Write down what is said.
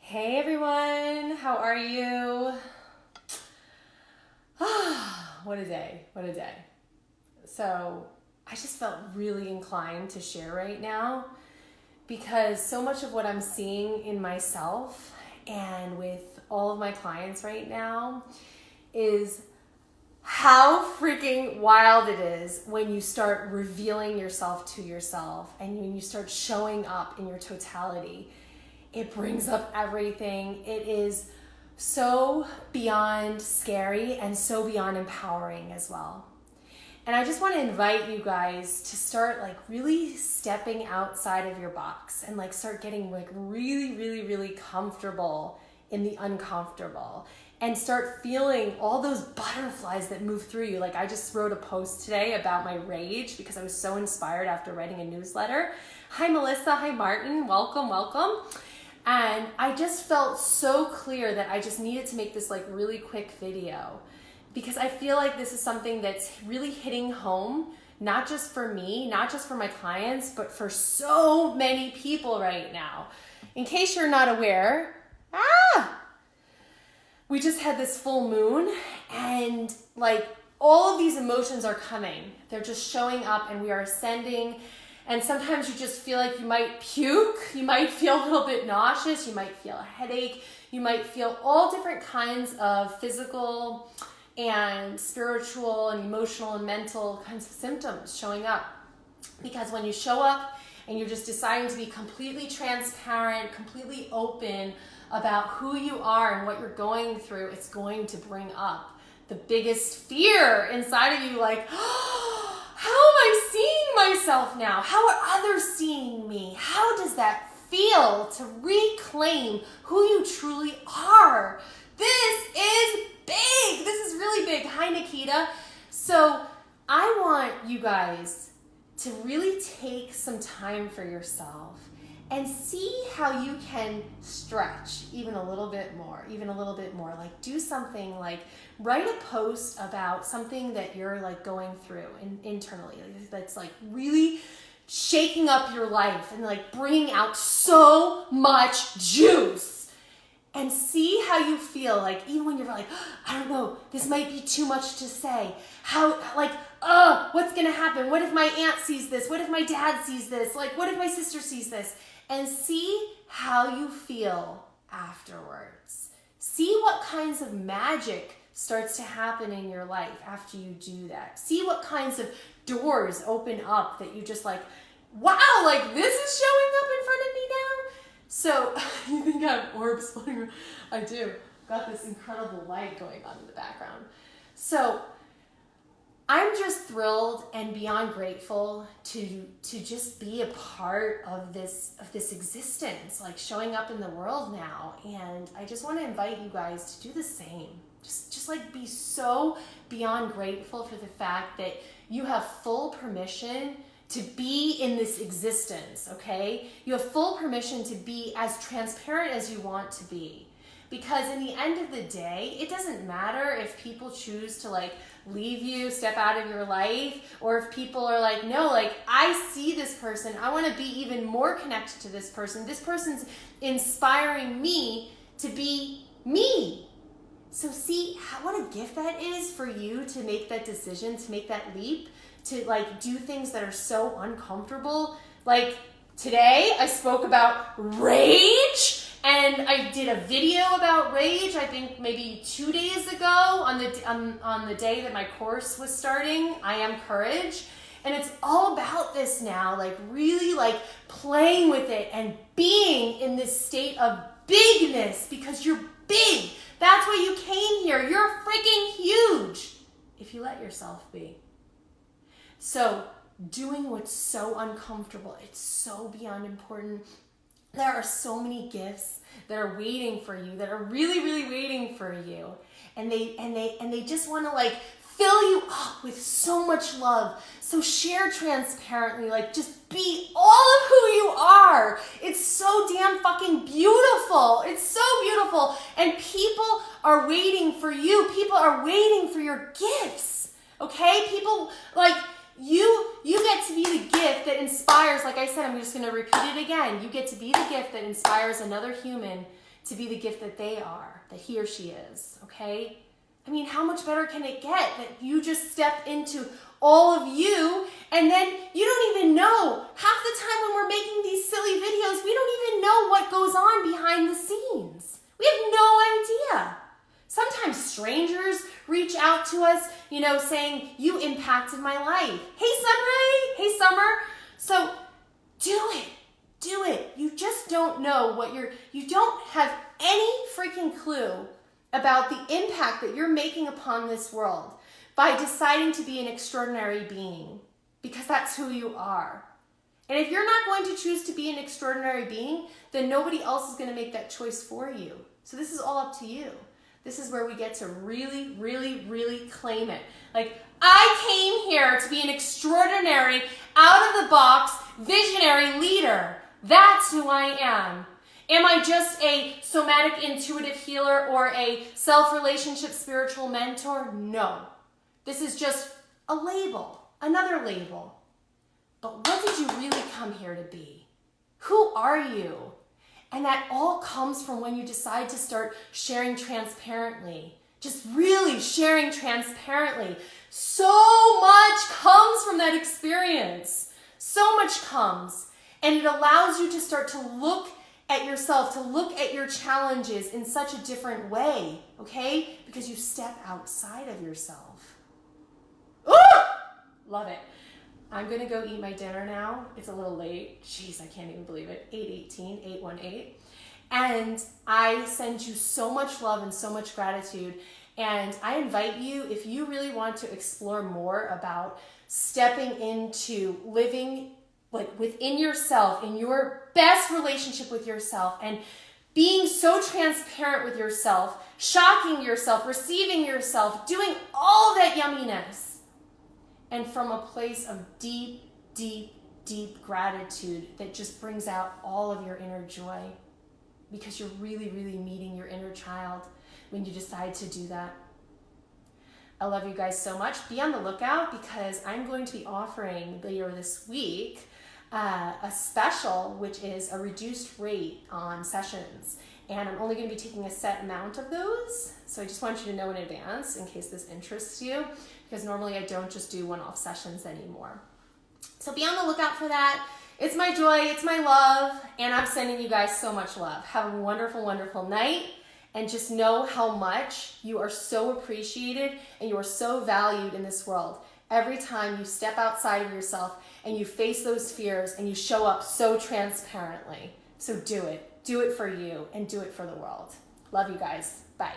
Hey everyone, how are you? What a day, what a day. So I just felt really inclined to share right now because so much of what I'm seeing in myself and with all of my clients right now is how freaking wild it is when you start revealing yourself to yourself and when you start showing up in your totality. It brings up everything. It is so beyond scary and so beyond empowering as well. And I just want to invite you guys to start really stepping outside of your box and start getting really comfortable in the uncomfortable and start feeling all those butterflies that move through you. I just wrote a post today about my rage because I was so inspired after writing a newsletter. Hi Melissa, hi Martin, welcome. And I just felt so clear that I just needed to make this really quick video because I feel like this is something that's really hitting home, not just for me, not just for my clients, but for so many people right now. In case you're not aware, we just had this full moon and all of these emotions are coming. They're just showing up and we are ascending. And sometimes you just feel like you might puke, you might feel a little bit nauseous, you might feel a headache, you might feel all different kinds of physical and spiritual and emotional and mental kinds of symptoms showing up. Because when you show up and you're just deciding to be completely transparent, completely open about who you are and what you're going through, it's going to bring up the biggest fear inside of you, how am I seeing myself now? How are others seeing me? How does that feel to reclaim who you truly are? This is big. This is really big. Hi, Nikita. So I want you guys to really take some time for yourself and see how you can stretch even a little bit more. Do something write a post about something that you're going through internally that's really shaking up your life and bringing out so much juice, and see how you feel. Even when you're I don't know, this might be too much to say. What's gonna happen? What if my aunt sees this? What if my dad sees this? What if my sister sees this? And see how you feel afterwards. See what kinds of magic starts to happen in your life after you do that. See what kinds of doors open up that you just wow, this is showing up in front of me now. So you think I have orbs floating around? I do. Got this incredible light going on in the background. So I'm just thrilled and beyond grateful to just be a part of this existence, showing up in the world now. And I just want to invite you guys to do the same. Just be so beyond grateful for the fact that you have full permission to be in this existence, okay? You have full permission to be as transparent as you want to be. Because in the end of the day, it doesn't matter if people choose to leave you, step out of your life, or if people are no, I see this person, I want to be even more connected to this person. This person's inspiring me to be me. So see what a gift that is for you to make that decision, to make that leap, to do things that are so uncomfortable. Today I spoke about rage. And I did a video about rage, I think maybe 2 days ago on the day that my course was starting, I Am Courage. And it's all about this now, really playing with it and being in this state of bigness because you're big. That's why you came here. You're freaking huge if you let yourself be. So doing what's so uncomfortable, it's so beyond important. There are so many gifts that are waiting for you, that are really waiting for you. And they just want to fill you up with so much love. So share transparently, just be all of who you are. It's so damn fucking beautiful. It's so beautiful. And people are waiting for you. People are waiting for your gifts. Okay? People you get to be the gift that inspires, like I said, I'm just going to repeat it again. You get to be the gift that inspires another human to be the gift that they are, that he or she is, okay? I mean, how much better can it get that you just step into all of you, and then you don't even know. Half the time when we're making these silly videos, we don't even know what goes on behind the scenes. We have no idea. Sometimes strangers reach out to us, saying, you impacted my life. Hey, Sunray. Hey, Summer. So do it. Do it. You just don't know you don't have any freaking clue about the impact that you're making upon this world by deciding to be an extraordinary being, because that's who you are. And if you're not going to choose to be an extraordinary being, then nobody else is going to make that choice for you. So this is all up to you. This is where we get to really, really, really claim it. Like, I came here to be an extraordinary, out-of-the-box, visionary leader. That's who I am. Am I just a somatic intuitive healer or a self-relationship spiritual mentor? No. This is just a label, another label. But what did you really come here to be? Who are you? And that all comes from when you decide to start sharing transparently. Just really sharing transparently. So much comes from that experience. So much comes. And it allows you to start to look at yourself, to look at your challenges in such a different way, okay? Because you step outside of yourself. Ooh! Love it. I'm going to go eat my dinner now. It's a little late. Jeez, I can't even believe it. 8:18, 8:18. And I send you so much love and so much gratitude. And I invite you, if you really want to explore more about stepping into living like within yourself, in your best relationship with yourself, and being so transparent with yourself, shocking yourself, receiving yourself, doing all that yumminess, and from a place of deep, deep, deep gratitude that just brings out all of your inner joy, because you're really, really meeting your inner child when you decide to do that. I love you guys so much. Be on the lookout, because I'm going to be offering later this week a special, which is a reduced rate on sessions. And I'm only going to be taking a set amount of those. So I just want you to know in advance in case this interests you, because normally I don't just do one-off sessions anymore. So be on the lookout for that. It's my joy, it's my love, and I'm sending you guys so much love. Have a wonderful, wonderful night. And just know how much you are so appreciated and you are so valued in this world. Every time you step outside of yourself and you face those fears and you show up so transparently. So do it. Do it for you and do it for the world. Love you guys. Bye.